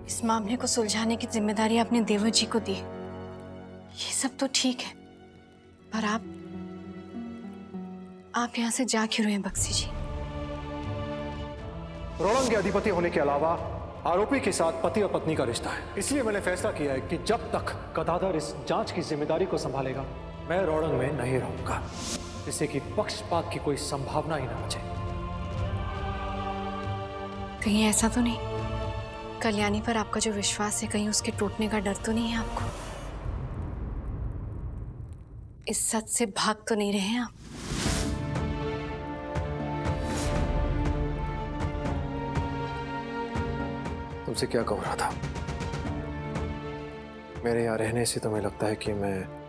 इस मामले को सुलझाने की जिम्मेदारी आपने देवर जी को दी। ये सब तो ठीक है, पर आप यहाँ से जा क्यों रहे हैं बक्सी जी? रोड़ंग के अधिपति होने के अलावा आरोपी के साथ पति और पत्नी का रिश्ता है, इसलिए मैंने फैसला किया है कि जब तक गदाधर इस जांच की जिम्मेदारी को संभालेगा, मैं रोड़ंग में नहीं रहूंगा, जिससे कि पक्षपात की कोई संभावना ही न बचे। कहीं ऐसा तो नहीं कल्याणी पर आपका जो विश्वास है, कहीं उसके टूटने का डर तो नहीं है आपको? इस सच से भाग तो नहीं रहे हैं आप? तुमसे क्या कह रहा था? मेरे यहाँ रहने से तुम्हें लगता है कि मैं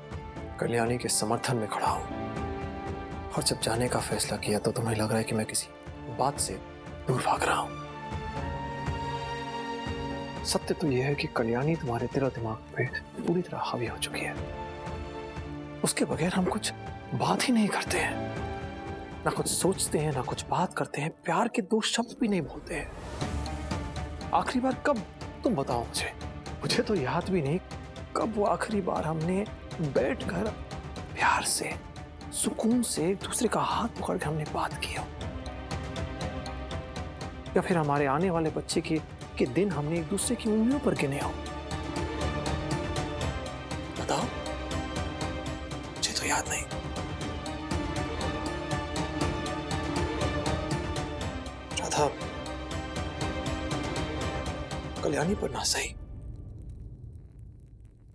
कल्याणी के समर्थन में खड़ा हूं, और जब जाने का फैसला किया तो तुम्हें लग रहा है कि मैं किसी बात से दूर भाग रहा हूं। सत्य तो यह है कि कल्याणी तुम्हारे दिल और दिमाग पे पूरी तरह हावी हो चुकी है। उसके बगैर हम कुछ बात ही नहीं करते हैं, ना कुछ सोचते हैं, ना कुछ बात करते हैं, प्यार के दो शब्द भी नहीं बोलते हैं। आखिरी बार कब, तुम बताओ मुझे? मुझे तो याद भी नहीं कब वो आखिरी बार हमने बैठकर प्यार से, सुकून से एक दूसरे का हाथ पकड़ के हमने बात की हो, या फिर हमारे आने वाले बच्चे के दिन हमने एक दूसरे की उंगलियों पर गिने हो। बताओ, मुझे तो याद नहीं। राधा, कल्याणी पर ना सही,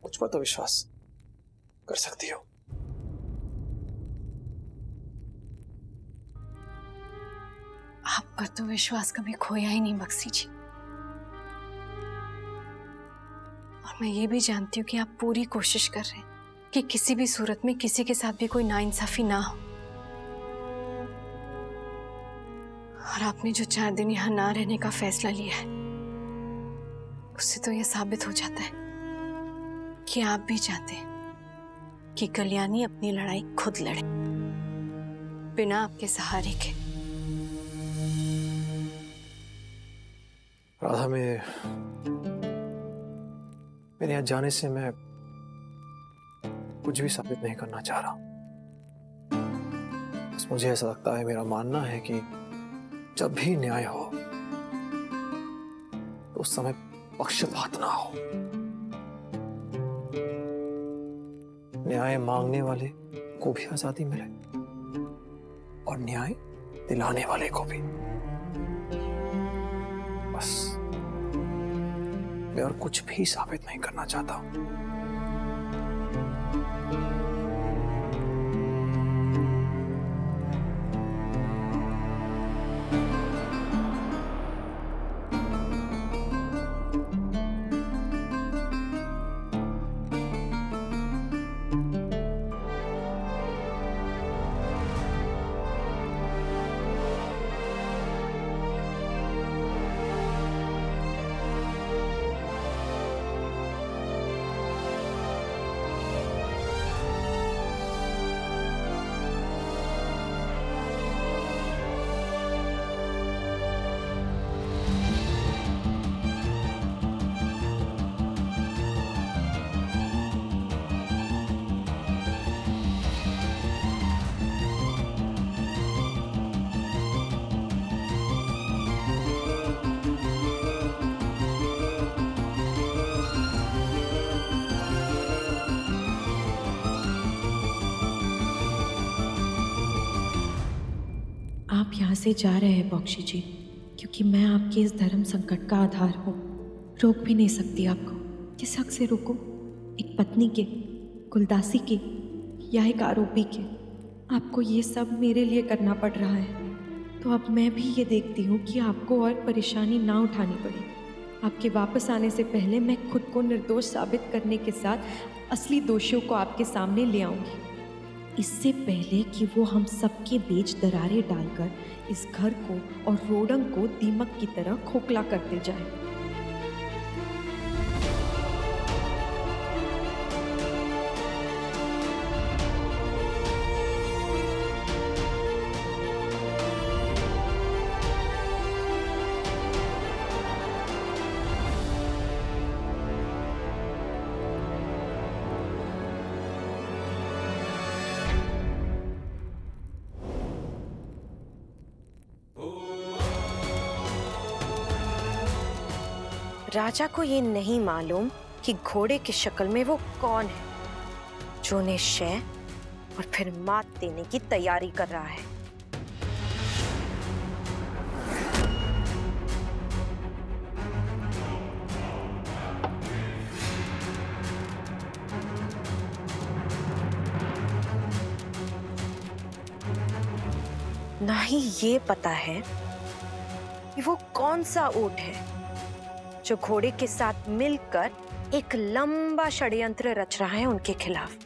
मुझ पर तो विश्वास कर सकती हो। आप पर तो विश्वास कभी खोया ही नहीं बक्सी जी, और मैं ये भी जानती हूँ कि आप पूरी कोशिश कर रहे हैं कि किसी भी सूरत में किसी के साथ भी कोई नाइंसाफी ना हो। और आपने जो 4 दिन यहाँ ना रहने का फैसला लिया है, उससे तो यह साबित हो जाता है कि आप भी चाहते हैं कि कल्याणी अपनी लड़ाई खुद लड़े, बिना आपके सहारे के। राधा, मेरे यहाँ जाने से मैं कुछ भी साबित नहीं करना चाह रहा। बस मुझे ऐसा लगता है, मेरा मानना है कि जब भी न्याय हो तो उस समय पक्षपात ना हो। न्याय मांगने वाले को भी आजादी मिले और न्याय दिलाने वाले को भी। बस मैं और कुछ भी साबित नहीं करना चाहता। आप यहाँ से जा रहे हैं बॉक्सी जी, क्योंकि मैं आपके इस धर्म संकट का आधार हूँ। रोक भी नहीं सकती आपको। किस हक से रोको? एक पत्नी के, कुलदासी के, या एक आरोपी के? आपको ये सब मेरे लिए करना पड़ रहा है, तो अब मैं भी ये देखती हूँ कि आपको और परेशानी ना उठानी पड़े। आपके वापस आने से पहले मैं खुद को निर्दोष साबित करने के साथ असली दोषियों को आपके सामने ले आऊँगी, इससे पहले कि वो हम सबके बीच दरारें डालकर इस घर को और रोड़ंग को दीमक की तरह खोखला करते जाए। राजा को ये नहीं मालूम कि घोड़े की शक्ल में वो कौन है जो उन्हें शय और फिर मात देने की तैयारी कर रहा है। ना ही ये पता है कि वो कौन सा ऊंट है जो घोड़े के साथ मिलकर एक लंबा षड्यंत्र रच रहा है उनके खिलाफ।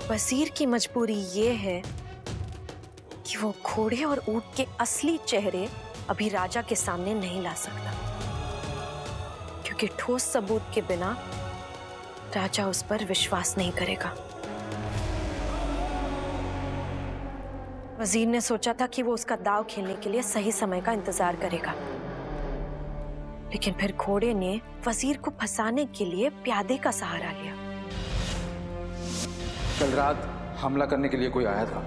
वजीर की मजबूरी ये है कि वो घोड़े और ऊंट के असली चेहरे अभी राजा के सामने नहीं ला सकता, क्योंकि ठोस सबूत के बिना राजा उस पर विश्वास नहीं करेगा। वजीर ने सोचा था कि वो उसका दांव खेलने के लिए सही समय का इंतजार करेगा, लेकिन फिर घोड़े ने वजीर को फंसाने के लिए प्यादे का सहारा लिया। कल रात हमला करने के लिए कोई आया था,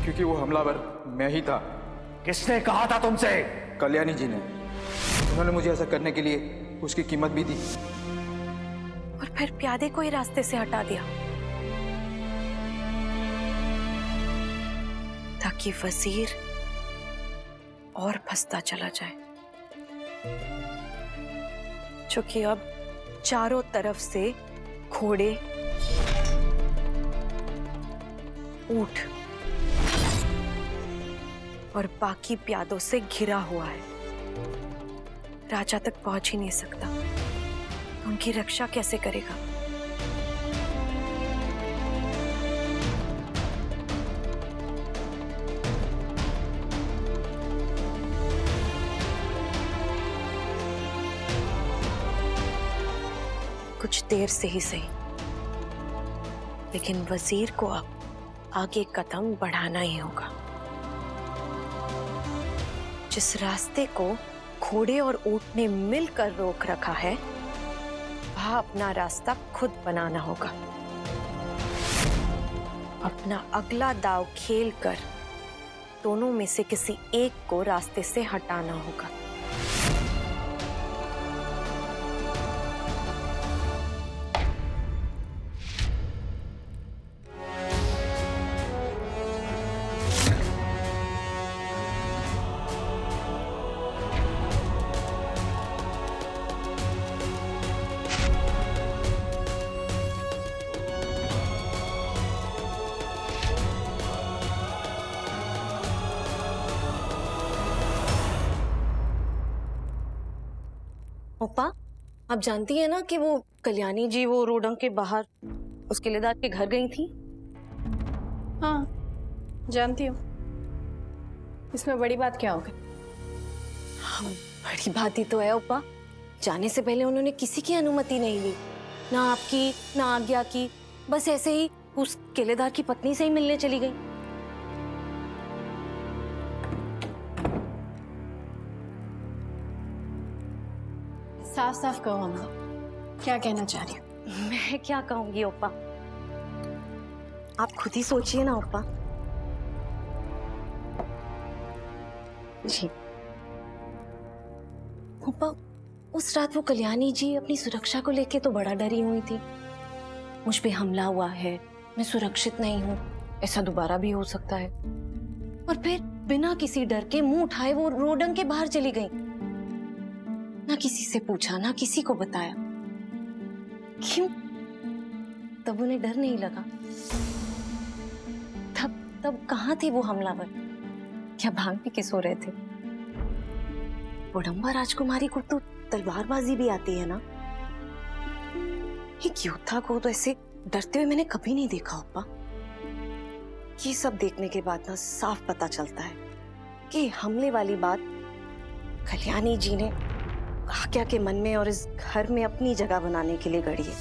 क्योंकि वो हमलावर मैं ही था। किसने कहा था तुमसे? कल्याणी जी ने। उन्होंने मुझे ऐसा करने के लिए उसकी कीमत भी दी। और फिर प्यादे को ही रास्ते से हटा दिया ताकि वजीर और फंसता चला जाए, क्योंकि अब चारों तरफ से घोड़े, ऊंट और बाकी प्यादों से घिरा हुआ है। राजा तक पहुंच ही नहीं सकता, उनकी रक्षा कैसे करेगा? कुछ देर से ही सही, लेकिन वजीर को अब आगे कदम बढ़ाना ही होगा। जिस रास्ते को घोड़े और ऊंट ने मिलकर रोक रखा है, वह अपना रास्ता खुद बनाना होगा। अपना अगला दांव खेलकर दोनों में से किसी एक को रास्ते से हटाना होगा। ओपा, आप जानती है ना कि वो कल्याणी जी वो रोडंग के बाहर उस किलेदार के घर गई थी। हाँ, जानती हूँ। इसमें बड़ी बात क्या हो गई? हाँ, बड़ी बात ही तो है ओपा। जाने से पहले उन्होंने किसी की अनुमति नहीं ली, ना आपकी ना आज्ञा की। बस ऐसे ही उस किलेदार की पत्नी से ही मिलने चली गई। साफ साफ कहो अम्मा, क्या कहना चाह रही हो? मैं क्या कहूंगी ओपा, आप खुद ही सोचिए ना ओपा। जी ओपा, उस रात वो कल्याणी जी अपनी सुरक्षा को लेके तो बड़ा डरी हुई थी। मुझ पे हमला हुआ है, मैं सुरक्षित नहीं हूँ, ऐसा दोबारा भी हो सकता है। और फिर बिना किसी डर के मुंह उठाए वो रोडंग के बाहर चली गई। ना किसी से पूछा, ना किसी को बताया। क्यों? तब उन्हें डर नहीं लगा? तब कहाँ थे वो हमलावर? क्या भांग पी के सो रहे थे? वोडम्बा राजकुमारी को तो तलवारबाजी भी आती है ना। एक योद्धा को तो ऐसे डरते हुए मैंने कभी नहीं देखा ओपा। ये सब देखने के बाद ना साफ पता चलता है कि हमले वाली बात कल्याणी जी ने आज्ञा के मन में और इस घर में अपनी जगह बनाने के लिए गढ़ी है।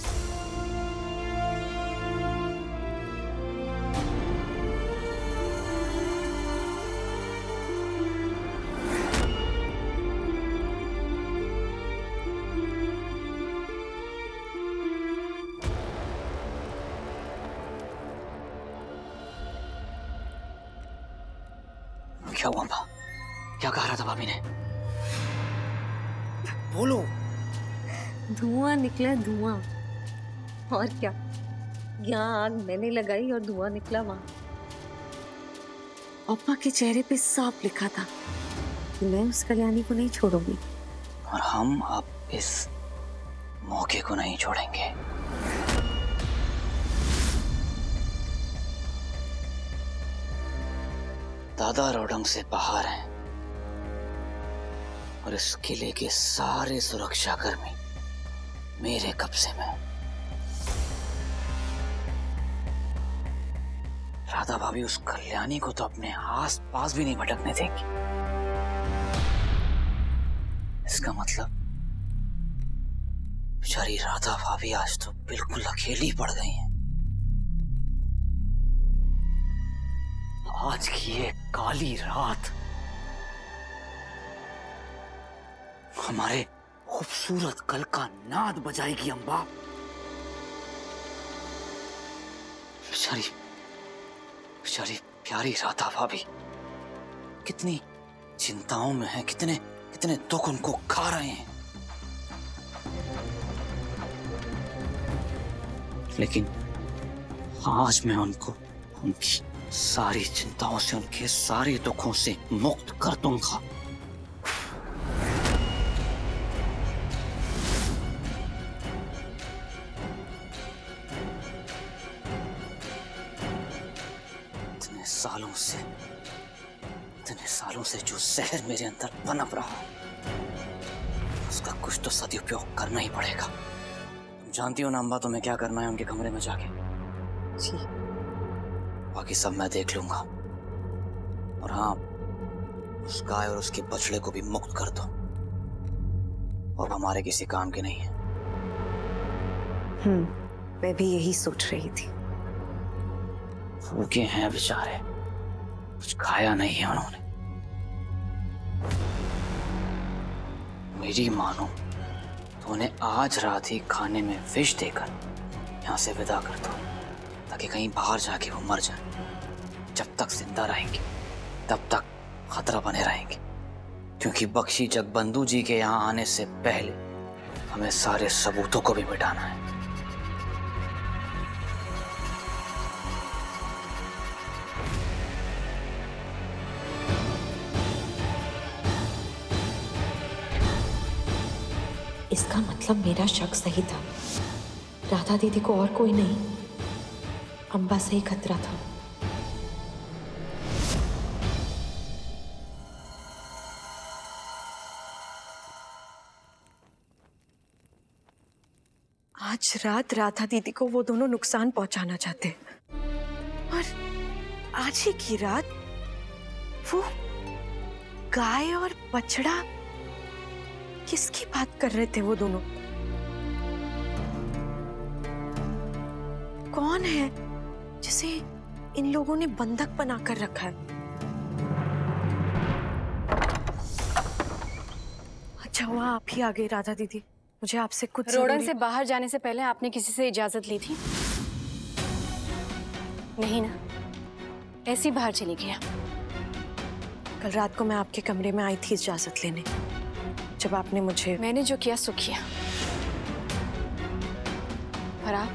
क्या हुआ अम्बा? क्या कहा रहा था भाभी ने? बोलो। धुआं निकला, धुआं। और क्या, यहाँ आग मैंने लगाई और धुआं निकला वहां। ओप्पा के चेहरे पे साफ लिखा था कि मैं उस कल्याणी को नहीं छोड़ूंगी। और हम अब इस मौके को नहीं छोड़ेंगे। दादा रोडंग से बाहर हैं और इस किले के सारे सुरक्षाकर्मी मेरे कब्जे में। राधा भाभी उस कल्याणी को तो अपने आस पास भी नहीं भटकने देंगी। इसका मतलब बेचारी राधा भाभी आज तो बिल्कुल अकेली पड़ गई हैं। आज की ये काली रात हमारे खूबसूरत कल का नाद बजाएगी अम्बा। बेचारी बेचारी प्यारी राधा भाभी कितनी चिंताओं में है, कितने कितने दुख उनको खा रहे हैं। लेकिन आज मैं उनको उनकी सारी चिंताओं से, उनके सारे दुखों से मुक्त कर दूंगा। इतने सालों से जो जहर मेरे अंदर पनप रहा उसका कुछ तो सदुपयोग करना ही पड़ेगा। तुम जानती हो ना अम्बा तुम्हें क्या करना है उनके कमरे में जाके। जी। बाकी सब मैं देख लूंगा। और हाँ, उस गाय और उसके बछड़े को भी मुक्त कर दो। और हमारे किसी काम के नहीं है। मैं भी यही सोच रही थी। भूखे हैं बेचारे, कुछ खाया नहीं है उन्होंने। मेरी मानो तो उन्हें आज रात ही खाने में विष देकर यहाँ से विदा कर दो, ताकि कहीं बाहर जाके वो मर जाए। जब तक जिंदा रहेंगे तब तक खतरा बने रहेंगे, क्योंकि बख्शी जगबंधु जी के यहाँ आने से पहले हमें सारे सबूतों को भी मिटाना है। इसका मतलब मेरा शक सही था। राधा दीदी को और कोई नहीं, अम्बा से ही खतरा था। आज रात राधा दीदी को वो दोनों नुकसान पहुंचाना चाहते हैं। और आज ही की रात वो गाय और बछड़ा, किसकी बात कर रहे थे वो दोनों? कौन है जिसे इन लोगों ने बंधक बनाकर रखा है? अच्छा हुआ आप ही आ गई राधा दीदी, मुझे आपसे कुछ रोडंग से बाहर जाने से पहले आपने किसी से इजाजत ली थी? नहीं ना, ऐसी बाहर चली गया। कल रात को मैं आपके कमरे में आई थी इजाजत लेने, जब आपने मुझे... मैंने जो किया सो किया। और आप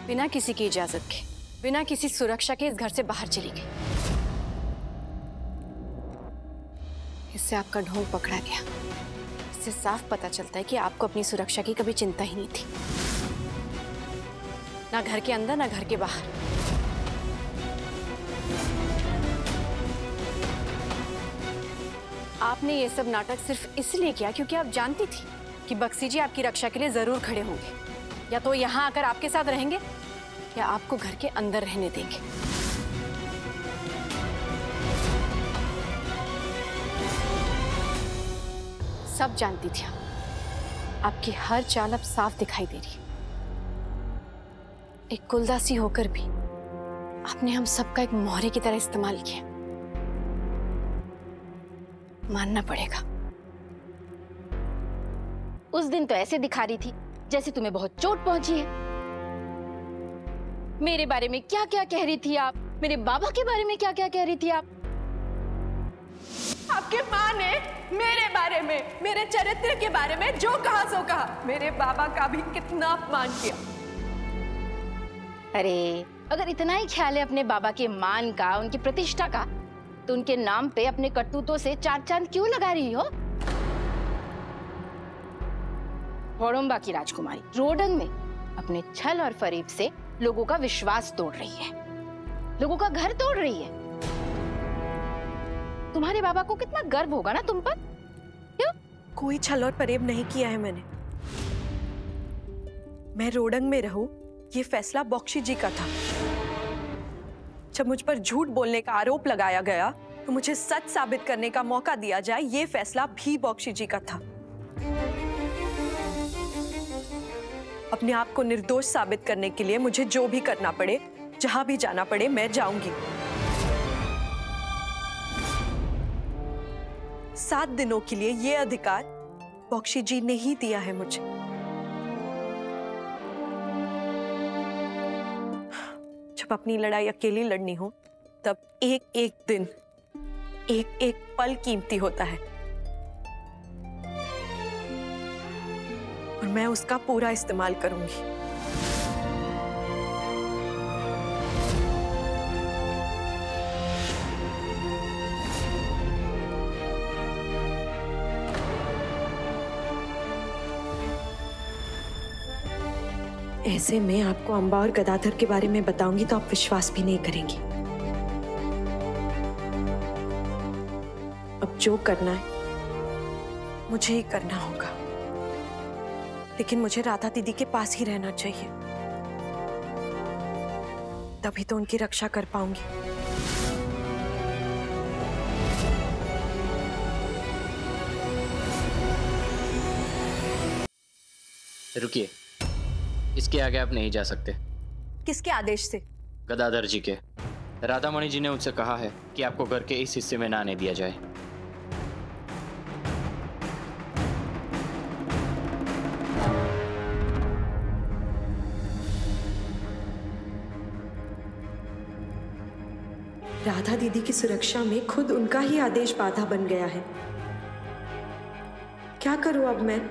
बिना किसी की इजाजत के, बिना किसी सुरक्षा के इस घर से बाहर चली गई। इससे आपका ढोंग पकड़ा गया। इससे साफ पता चलता है कि आपको अपनी सुरक्षा की कभी चिंता ही नहीं थी, ना घर के अंदर ना घर के बाहर। आपने ये सब नाटक सिर्फ इसलिए किया क्योंकि आप जानती थी कि बख्शी जी आपकी रक्षा के लिए जरूर खड़े होंगे। या तो यहाँ आकर आपके साथ रहेंगे या आपको घर के अंदर रहने देंगे। सब जानती थी आपकी हर चाल अब साफ दिखाई दे रही है। एक कुलदासी होकर भी आपने हम सबका एक मोहरे की तरह इस्तेमाल किया। मानना पड़ेगा। उस दिन तो ऐसे दिखा रही थी जैसे तुम्हें बहुत चोट पहुंची है। मेरे बारे में क्या क्या कह रही थी आप, मेरे बाबा के बारे में क्या क्या कह रही थी आप। आपकी माँ ने मेरे बारे में, मेरे चरित्र के बारे में जो कहा सो कहा। मेरे बाबा का भी कितना अपमान किया। अरे अगर इतना ही ख्याल है अपने बाबा के मान का, उनकी प्रतिष्ठा का, तो उनके नाम पे अपने करतूतों से 4 चांद क्यों लगा रही हो? होड़म्बा की राजकुमारी रोडंग में अपने छल और फरेब से लोगों का विश्वास तोड़ रही है, लोगों का घर तोड़ रही है। तुम्हारे बाबा को कितना गर्व होगा ना तुम पर। क्यों? कोई छल और फरेब नहीं किया है मैंने। मैं रोडंग में रहूं, ये फैसला बॉक्सी जी का था। जब मुझ पर झूठ बोलने का आरोप लगाया गया तो मुझे सच साबित करने का मौका दिया जाए, ये फैसला भी बॉक्सी जी का था। अपने आप को निर्दोष साबित करने के लिए मुझे जो भी करना पड़े, जहां भी जाना पड़े, मैं जाऊंगी। 7 दिनों के लिए ये अधिकार बॉक्सी जी ने ही दिया है मुझे। जब अपनी लड़ाई अकेली लड़नी हो तब एक एक दिन, एक एक पल कीमती होता है और मैं उसका पूरा इस्तेमाल करूंगी। ऐसे में आपको अंबा और गदाधर के बारे में बताऊंगी तो आप विश्वास भी नहीं करेंगी। अब जो करना है मुझे ही करना होगा, लेकिन मुझे राधा दीदी के पास ही रहना चाहिए, तभी तो उनकी रक्षा कर पाऊंगी। रुकिए, इसके आगे आप नहीं जा सकते। किसके आदेश से? गदाधर जी के। राधामणि जी ने मुझसे कहा है कि आपको घर के इस हिस्से में ना आने दिया जाए। राधा दीदी की सुरक्षा में खुद उनका ही आदेश बाधा बन गया है। क्या करूं अब मैं?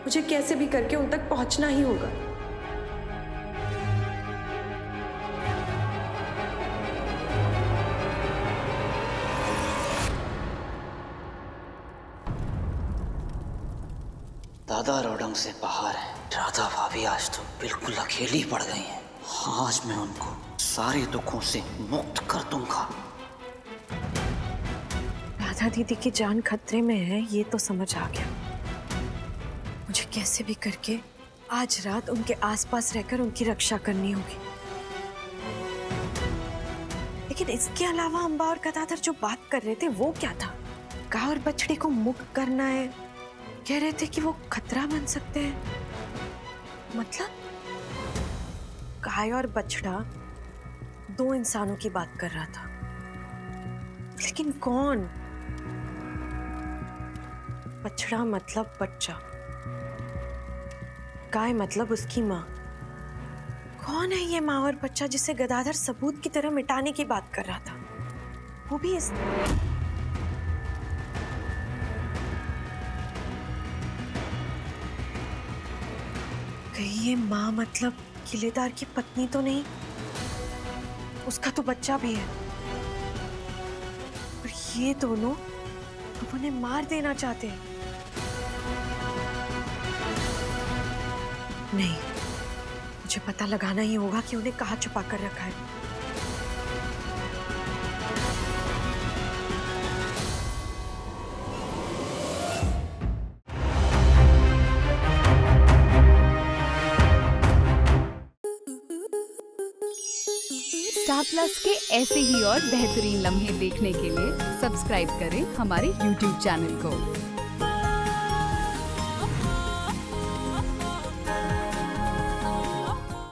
मुझे कैसे भी करके उन तक पहुंचना ही होगा। दादा रोडंग से बाहर है। राधा भाभी आज तो बिल्कुल अकेली पड़ गई हैं। आज मैं उनको सारे दुखों से मुक्त कर दूंगा। राधा दीदी की जान खतरे में है, ये तो समझ आ गया। मुझे कैसे भी करके आज रात उनके आसपास रहकर उनकी रक्षा करनी होगी। लेकिन इसके अलावा अंबा और गदाधर जो बात कर रहे थे वो क्या था? गाय और बछड़ी को मुक्त करना है, कह रहे थे कि वो खतरा बन सकते हैं। मतलब गाय और बछड़ा 2 इंसानों की बात कर रहा था, लेकिन कौन? बछड़ा मतलब बच्चा, गाय मतलब उसकी माँ। कौन है ये माँ और बच्चा जिसे गदाधर सबूत की तरह मिटाने की बात कर रहा था? वो भी इस कहीं ये माँ मतलब किलेदार की पत्नी तो नहीं? उसका तो बच्चा भी है। और ये दोनों अब उन्हें मार देना चाहते हैं। नहीं, मुझे पता लगाना ही होगा कि उन्हें कहाँ छुपा कर रखा है। स्टार प्लस के ऐसे ही और बेहतरीन लम्हे देखने के लिए सब्सक्राइब करें हमारे YouTube चैनल को।